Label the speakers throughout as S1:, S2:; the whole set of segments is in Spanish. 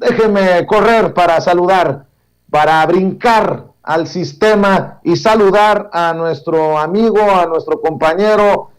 S1: déjeme correr para saludar, para brincar al sistema y saludar a nuestro amigo, a nuestro compañero,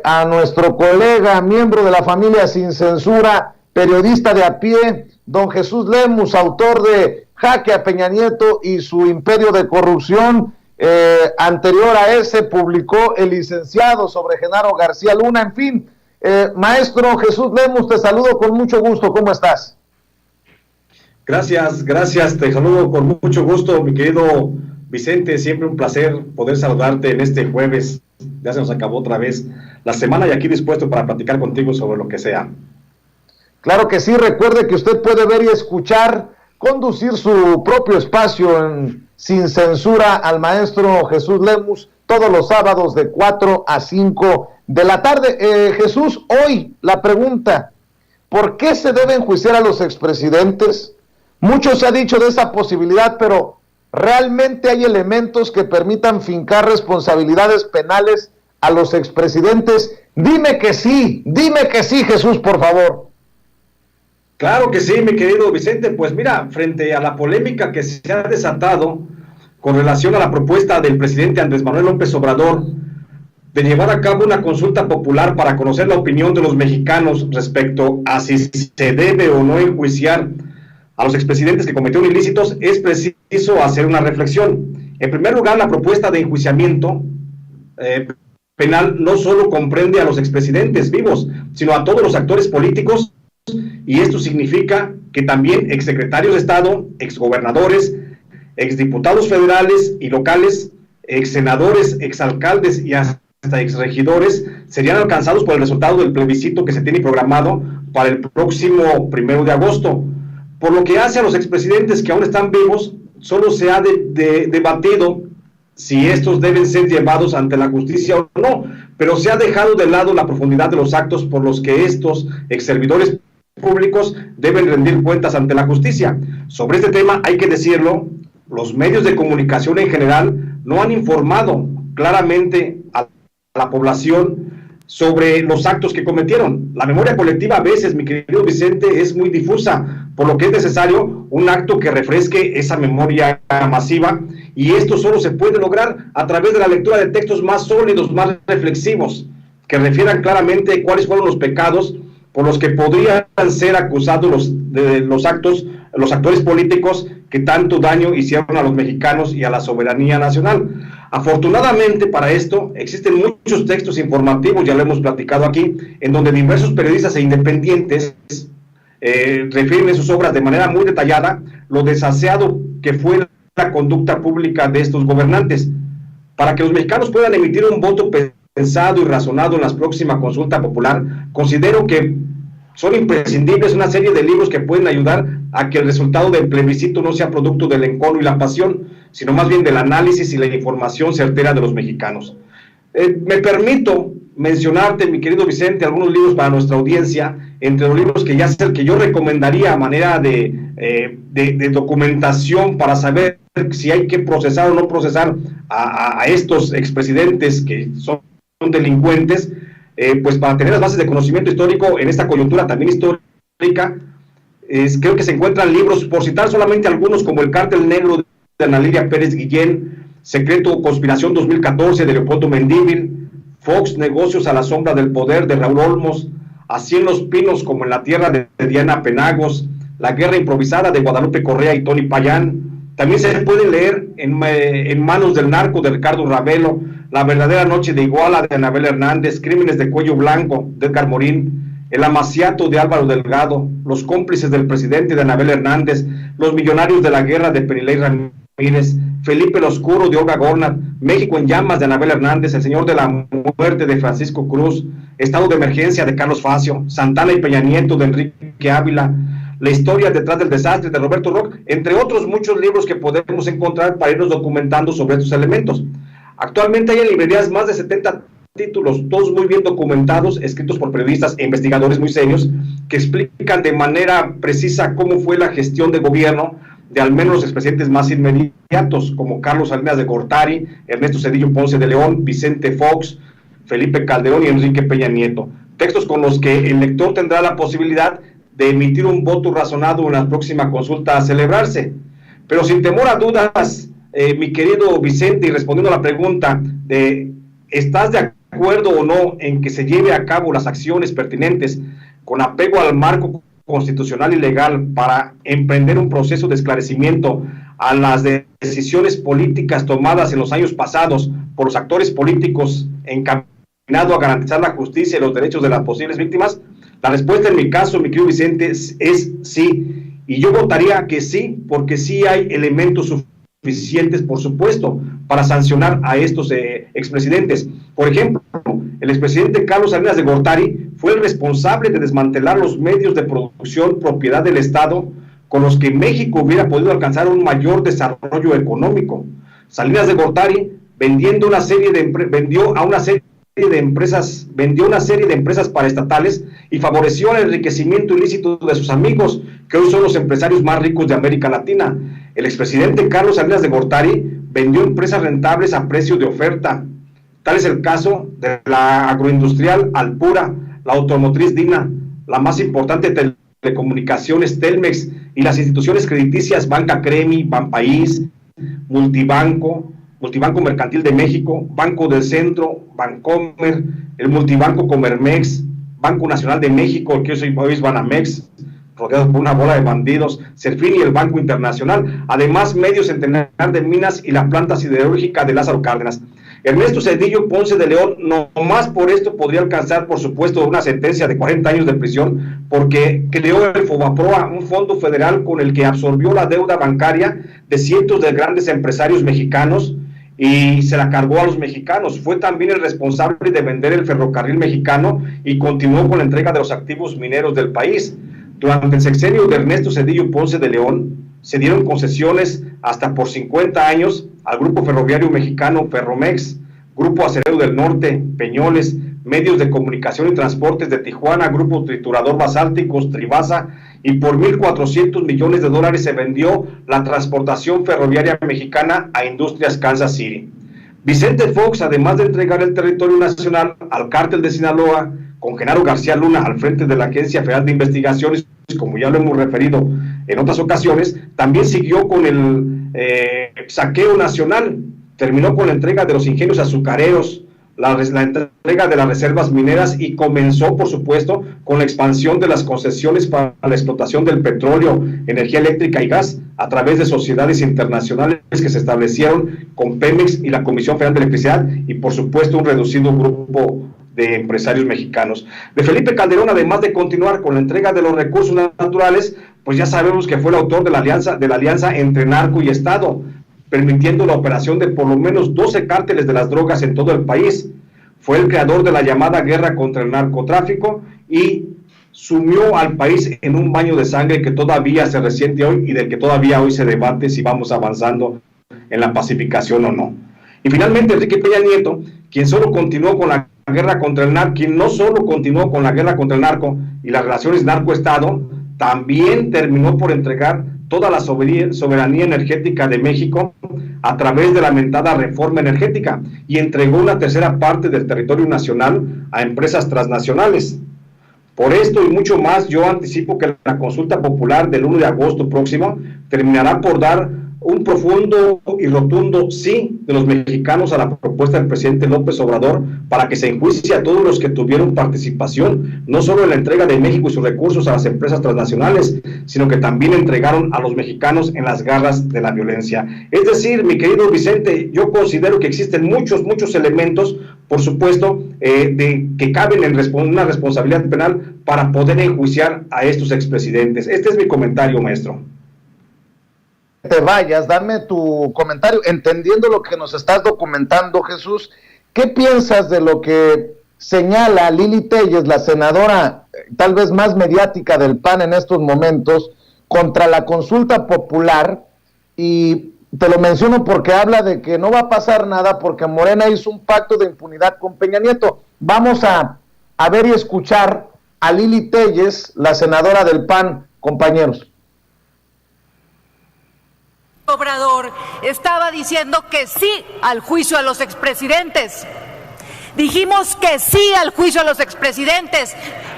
S1: a nuestro colega, miembro de la familia Sin Censura, periodista de a pie, don Jesús Lemus, autor de Jaque a Peña Nieto y su imperio de corrupción. Anterior a ese publicó El licenciado sobre Genaro García Luna. En fin, maestro Jesús Lemus, te saludo con mucho gusto. ¿Cómo estás?
S2: Gracias, te saludo con mucho gusto, mi querido Vicente. Siempre un placer poder saludarte en este jueves. Ya se nos acabó otra vez la semana y aquí dispuesto para platicar contigo sobre lo que sea.
S1: Claro que sí. Recuerde que usted puede ver y escuchar, conducir su propio espacio Sin Censura al maestro Jesús Lemus todos los sábados de 4 a 5 de la tarde. Jesús, hoy la pregunta: ¿por qué se debe enjuiciar a los expresidentes? Mucho se ha dicho de esa posibilidad, pero ¿realmente hay elementos que permitan fincar responsabilidades penales a los expresidentes? Dime que sí, Jesús, por favor.
S2: Claro que sí, mi querido Vicente. Pues mira, frente a la polémica que se ha desatado con relación a la propuesta del presidente Andrés Manuel López Obrador de llevar a cabo una consulta popular para conocer la opinión de los mexicanos respecto a si se debe o no enjuiciar a los expresidentes que cometieron ilícitos, es preciso hacer una reflexión. En primer lugar, la propuesta de enjuiciamiento penal no solo comprende a los expresidentes vivos, sino a todos los actores políticos, y esto significa que también exsecretarios de Estado, exgobernadores, exdiputados federales y locales, exsenadores, exalcaldes y hasta exregidores serían alcanzados por el resultado del plebiscito que se tiene programado para el próximo 1 de agosto. Por lo que hace a los expresidentes que aún están vivos, solo se ha debatido si estos deben ser llevados ante la justicia o no, pero se ha dejado de lado la profundidad de los actos por los que estos exservidores públicos deben rendir cuentas ante la justicia. Sobre este tema, hay que decirlo, los medios de comunicación en general no han informado claramente a la población sobre los actos que cometieron. La memoria colectiva a veces, mi querido Vicente, es muy difusa, por lo que es necesario un acto que refresque esa memoria masiva, y esto solo se puede lograr a través de la lectura de textos más sólidos, más reflexivos, que refieran claramente cuáles fueron los pecados por los que podrían ser acusados los actores políticos que tanto daño hicieron a los mexicanos y a la soberanía nacional. Afortunadamente para esto existen muchos textos informativos, ya lo hemos platicado aquí, en donde diversos periodistas e independientes refieren en sus obras de manera muy detallada lo desaseado que fue la conducta pública de estos gobernantes. Para que los mexicanos puedan emitir un voto pensado y razonado en la próxima consulta popular, considero que son imprescindibles una serie de libros que pueden ayudar a que el resultado del plebiscito no sea producto del encono y la pasión, sino más bien del análisis y la información certera de los mexicanos. Me permito mencionarte, mi querido Vicente, algunos libros para nuestra audiencia, entre los libros que yo recomendaría a manera de documentación para saber si hay que procesar o no procesar a estos expresidentes que son delincuentes, pues para tener las bases de conocimiento histórico en esta coyuntura también histórica. Creo que se encuentran libros, por citar solamente algunos, como El Cártel Negro de Ana Lilia Pérez Guillén, Secreto o Conspiración 2014 de Leopoldo Mendívil, Fox, Negocios a la sombra del poder de Raúl Olmos, Así en los Pinos como en la tierra de Diana Penagos, La guerra improvisada de Guadalupe Correa y Tony Payán. También se puede leer en Manos del narco de Ricardo Ravelo, La verdadera noche de Iguala de Anabel Hernández, Crímenes de cuello blanco de Edgar Morín, El amaciato de Álvaro Delgado, Los cómplices del presidente de Anabel Hernández, Los millonarios de la guerra de Penilei Ramírez, Felipe el Oscuro de Olga Gornat, México en llamas de Anabel Hernández, El señor de la muerte de Francisco Cruz, Estado de emergencia de Carlos Facio, Santana y Peña Nieto de Enrique Ávila, La historia detrás del desastre de Roberto Rock, entre otros muchos libros que podemos encontrar para irnos documentando sobre estos elementos. Actualmente hay en librerías más de 70 títulos, todos muy bien documentados, escritos por periodistas e investigadores muy serios, que explican de manera precisa cómo fue la gestión de gobierno de al menos los expresidentes más inmediatos, como Carlos Salinas de Gortari, Ernesto Zedillo Ponce de León, Vicente Fox, Felipe Calderón y Enrique Peña Nieto. Textos con los que el lector tendrá la posibilidad de emitir un voto razonado en la próxima consulta a celebrarse. Pero sin temor a dudas, mi querido Vicente, y respondiendo a la pregunta de ¿estás de acuerdo o no en que se lleve a cabo las acciones pertinentes con apego al marco constitucional y legal para emprender un proceso de esclarecimiento a las decisiones políticas tomadas en los años pasados por los actores políticos encaminado a garantizar la justicia y los derechos de las posibles víctimas? La respuesta en mi caso, mi querido Vicente, es sí, y yo votaría que sí, porque sí hay elementos suficientes, por supuesto, para sancionar a estos expresidentes. Por ejemplo, el expresidente Carlos Salinas de Gortari fue el responsable de desmantelar los medios de producción propiedad del Estado con los que México hubiera podido alcanzar un mayor desarrollo económico. Salinas de Gortari vendió una serie de empresas paraestatales y favoreció el enriquecimiento ilícito de sus amigos, que hoy son los empresarios más ricos de América Latina. El expresidente Carlos Salinas de Gortari vendió empresas rentables a precio de oferta. Tal es el caso de la agroindustrial Alpura, la automotriz Dina, la más importante telecomunicaciones Telmex y las instituciones crediticias Banca Cremi, Banpaís, Multibanco Mercantil de México, Banco del Centro, Bancomer, el Multibanco Comermex, Banco Nacional de México, que hoy es Banamex, rodeados por una bola de bandidos, Serfín y el Banco Internacional, además Medio Centenar de Minas y la planta siderúrgica de Lázaro Cárdenas. Ernesto Zedillo Ponce de León, no más por esto podría alcanzar, por supuesto, una sentencia de 40 años de prisión, porque creó el FOBAPROA, un fondo federal con el que absorbió la deuda bancaria de cientos de grandes empresarios mexicanos y se la cargó a los mexicanos. Fue también el responsable de vender el ferrocarril mexicano y continuó con la entrega de los activos mineros del país. Durante el sexenio de Ernesto Zedillo Ponce de León, se dieron concesiones hasta por 50 años al Grupo Ferroviario Mexicano Ferromex, Grupo Acerero del Norte, Peñoles, Medios de Comunicación y Transportes de Tijuana, Grupo Triturador Basálticos, Tribasa, y por $1,400 millones se vendió la transportación ferroviaria mexicana a Industrias Kansas City. Vicente Fox, además de entregar el territorio nacional al cártel de Sinaloa, con Genaro García Luna al frente de la Agencia Federal de Investigaciones, como ya lo hemos referido en otras ocasiones, también siguió con el saqueo nacional, terminó con la entrega de los ingenios azucareros, la entrega de las reservas mineras y comenzó, por supuesto, con la expansión de las concesiones para la explotación del petróleo, energía eléctrica y gas a través de sociedades internacionales que se establecieron con Pemex y la Comisión Federal de Electricidad y, por supuesto, un reducido grupo de empresarios mexicanos. De Felipe Calderón, además de continuar con la entrega de los recursos naturales, pues ya sabemos que fue el autor de la alianza entre narco y Estado, permitiendo la operación de por lo menos 12 cárteles de las drogas en todo el país. Fue el creador de la llamada guerra contra el narcotráfico y sumió al país en un baño de sangre que todavía se resiente hoy y del que todavía hoy se debate si vamos avanzando en la pacificación o no. Y finalmente Enrique Peña Nieto, quien solo continuó con la guerra contra el narco, quien no solo continuó con la guerra contra el narco y las relaciones narco-estado, también terminó por entregar toda la soberanía energética de México a través de la mentada reforma energética y entregó una tercera parte del territorio nacional a empresas transnacionales. Por esto y mucho más, yo anticipo que la consulta popular del 1 de agosto próximo terminará por dar un profundo y rotundo sí de los mexicanos a la propuesta del presidente López Obrador para que se enjuicie a todos los que tuvieron participación, no solo en la entrega de México y sus recursos a las empresas transnacionales, sino que también entregaron a los mexicanos en las garras de la violencia. Es decir, mi querido Vicente, yo considero que existen muchos elementos, por supuesto, que caben en una responsabilidad penal para poder enjuiciar a estos expresidentes. Este es mi comentario, maestro.
S1: Te vayas, dame tu comentario, entendiendo lo que nos estás documentando, Jesús. ¿Qué piensas de lo que señala Lili Téllez, la senadora tal vez más mediática del PAN en estos momentos, contra la consulta popular? Y te lo menciono porque habla de que no va a pasar nada porque Morena hizo un pacto de impunidad con Peña Nieto. Vamos a ver y escuchar a Lili Téllez, la senadora del PAN, compañeros.
S3: Obrador estaba diciendo que sí al juicio a los expresidentes. Dijimos que sí al juicio a los expresidentes,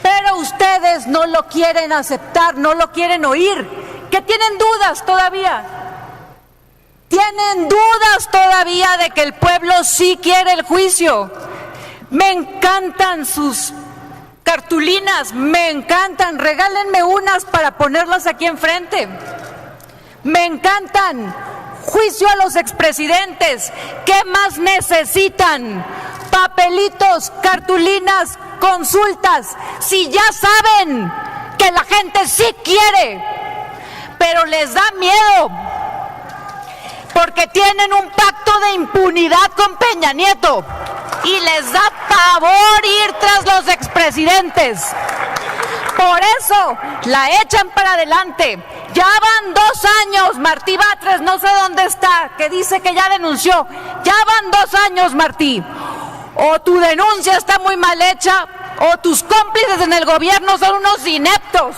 S3: Pero ustedes no lo quieren aceptar, no lo quieren oír, que tienen dudas todavía. Tienen dudas todavía de que el pueblo sí quiere el juicio. Me encantan sus cartulinas, me encantan, regálenme unas para ponerlas aquí enfrente. Me encantan. Juicio a los expresidentes. ¿Qué más necesitan? Papelitos, cartulinas, consultas. Si ya saben que la gente sí quiere, pero les da miedo, porque tienen un pacto de impunidad con Peña Nieto y les da pavor ir tras los expresidentes. Por eso la echan para adelante. Ya van 2 años, Martí Batres, no sé dónde está, que dice que ya denunció. Ya van 2 años, Martí. O tu denuncia está muy mal hecha, o tus cómplices en el gobierno son unos ineptos.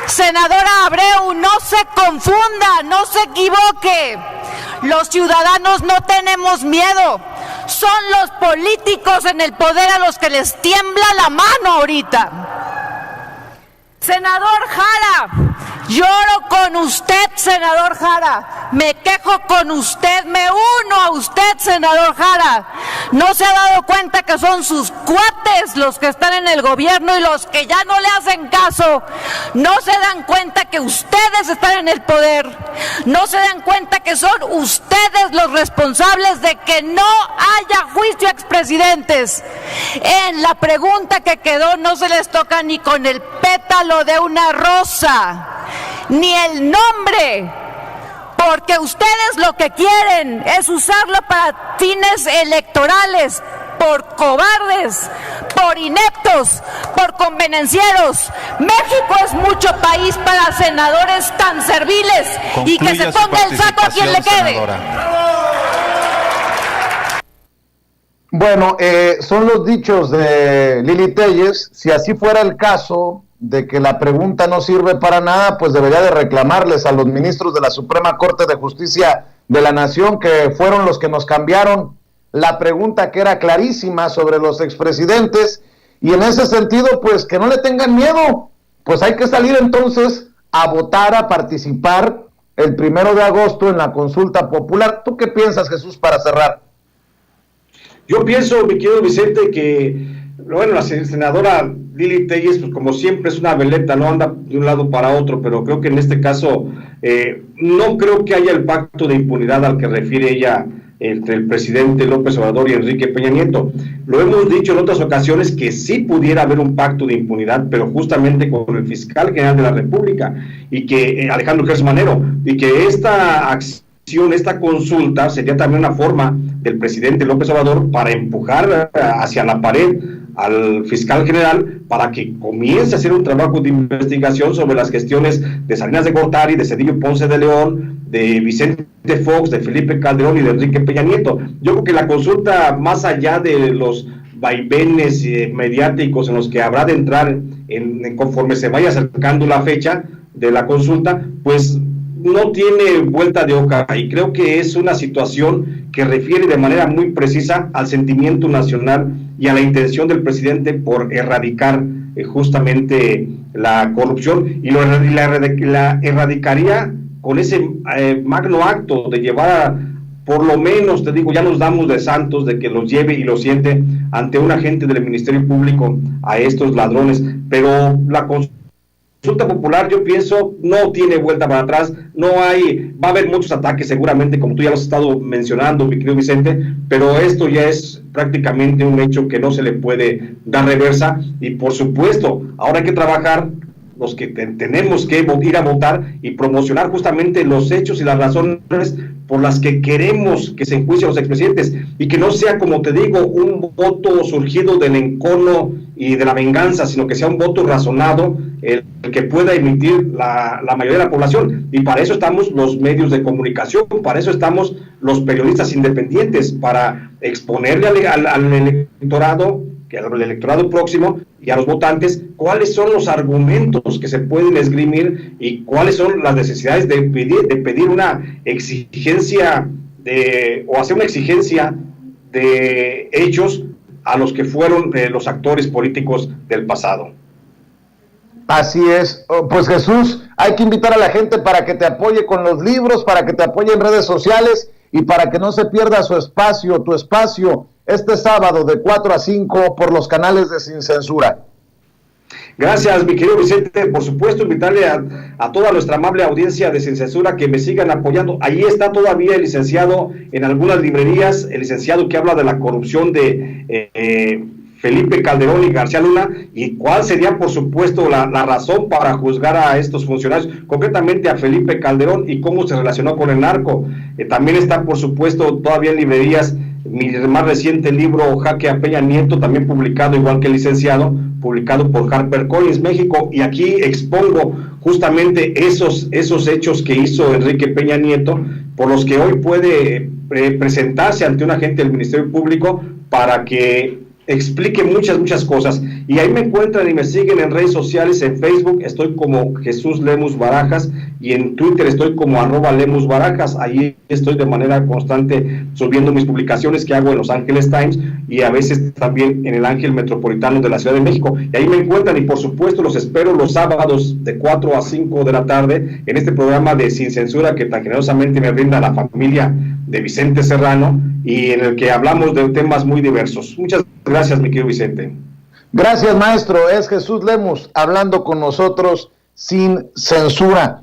S3: Senadora Abreu, no se confunda, no se equivoque. Los ciudadanos no tenemos miedo. Son los políticos en el poder a los que les tiembla la mano ahorita. Senador Jara, lloro con usted, senador Jara. Me quejo con usted, me uno a usted, senador Jara. ¿No se ha dado cuenta que son sus cuates los que están en el gobierno y los que ya no le hacen caso? ¿No se dan cuenta que ustedes están en el poder? ¿No se dan cuenta que son ustedes los responsables de que no haya juicio a expresidentes? En la pregunta que quedó no se les toca ni con el pétalo de una rosa, ni el nombre, porque ustedes lo que quieren es usarlo para fines electorales, por cobardes, por ineptos, por convenencieros. México es mucho país para senadores tan serviles. Concluya y que se ponga el saco a quien le quede. Senadora.
S1: Bueno, son los dichos de Lili Téllez. Si así fuera el caso de que la pregunta no sirve para nada, pues debería de reclamarles a los ministros de la Suprema Corte de Justicia de la Nación, que fueron los que nos cambiaron la pregunta, que era clarísima sobre los expresidentes, y en ese sentido, pues que no le tengan miedo. Pues hay que salir entonces a votar, a participar el 1 de agosto en la consulta popular. ¿Tú qué piensas, Jesús, para cerrar?
S2: Yo pienso, mi querido Vicente, que bueno, la senadora Lili Téllez, pues como siempre es una veleta, no anda de un lado para otro, pero creo que en este caso no creo que haya el pacto de impunidad al que refiere ella entre el presidente López Obrador y Enrique Peña Nieto. Lo hemos dicho en otras ocasiones que sí pudiera haber un pacto de impunidad, pero justamente con el fiscal general de la República, y que Alejandro Gertz Manero, y que esta acción, esta consulta sería también una forma del presidente López Obrador para empujar hacia la pared al fiscal general para que comience a hacer un trabajo de investigación sobre las gestiones de Salinas de Gortari, de Cedillo Ponce de León, de Vicente Fox, de Felipe Calderón y de Enrique Peña Nieto. Yo creo que la consulta, más allá de los vaivenes mediáticos en los que habrá de entrar conforme se vaya acercando la fecha de la consulta, pues no tiene vuelta de hoja, y creo que es una situación que refiere de manera muy precisa al sentimiento nacional y a la intención del presidente por erradicar justamente la corrupción, y la erradicaría con ese magno acto de llevar por lo menos, te digo, ya nos damos de santos de que los lleve y los siente ante un agente del Ministerio Público a estos ladrones, pero la consulta popular, yo pienso, no tiene vuelta para atrás. Va a haber muchos ataques seguramente, como tú ya lo has estado mencionando, mi querido Vicente, pero esto ya es prácticamente un hecho que no se le puede dar reversa, y por supuesto, ahora hay que trabajar los que tenemos que ir a votar y promocionar justamente los hechos y las razones por las que queremos que se enjuicien los expresidentes, y que no sea, como te digo, un voto surgido del encono y de la venganza, sino que sea un voto razonado, el que pueda emitir la mayoría de la población. Y para eso estamos los medios de comunicación, para eso estamos los periodistas independientes, para exponerle al electorado, que al electorado próximo y a los votantes, cuáles son los argumentos que se pueden esgrimir y cuáles son las necesidades de pedir una exigencia o hacer una exigencia de hechos a los que fueron los actores políticos del pasado.
S1: Así es. Pues Jesús, hay que invitar a la gente para que te apoye con los libros, para que te apoye en redes sociales y para que no se pierda tu espacio, este sábado de 4 a 5 por los canales de Sin Censura.
S2: Gracias, mi querido Vicente. Por supuesto, invitarle a toda nuestra amable audiencia de Sin Censura que me sigan apoyando. Ahí está todavía el licenciado en algunas librerías, el licenciado que habla de la corrupción de Felipe Calderón y García Luna, y cuál sería, por supuesto, la razón para juzgar a estos funcionarios, concretamente a Felipe Calderón y cómo se relacionó con el narco. También está, por supuesto, todavía en librerías mi más reciente libro, Jaque a Peña Nieto, también publicado, igual que el licenciado, publicado por HarperCollins México, y aquí expongo justamente esos hechos que hizo Enrique Peña Nieto, por los que hoy puede presentarse ante un agente del Ministerio Público para que explique muchas cosas. Y ahí me encuentran y me siguen en redes sociales. En Facebook estoy como Jesús Lemus Barajas y en Twitter estoy como @Lemus Barajas. Ahí estoy de manera constante subiendo mis publicaciones que hago en Los Ángeles Times y a veces también en el Ángel Metropolitano de la Ciudad de México. Y ahí me encuentran, y por supuesto los espero los sábados de 4 a 5 de la tarde en este programa de Sin Censura que tan generosamente me brinda la familia de Vicente Serrano y en el que hablamos de temas muy diversos. Muchas gracias, mi querido Vicente.
S1: Gracias, maestro. Es Jesús Lemus hablando con nosotros sin censura.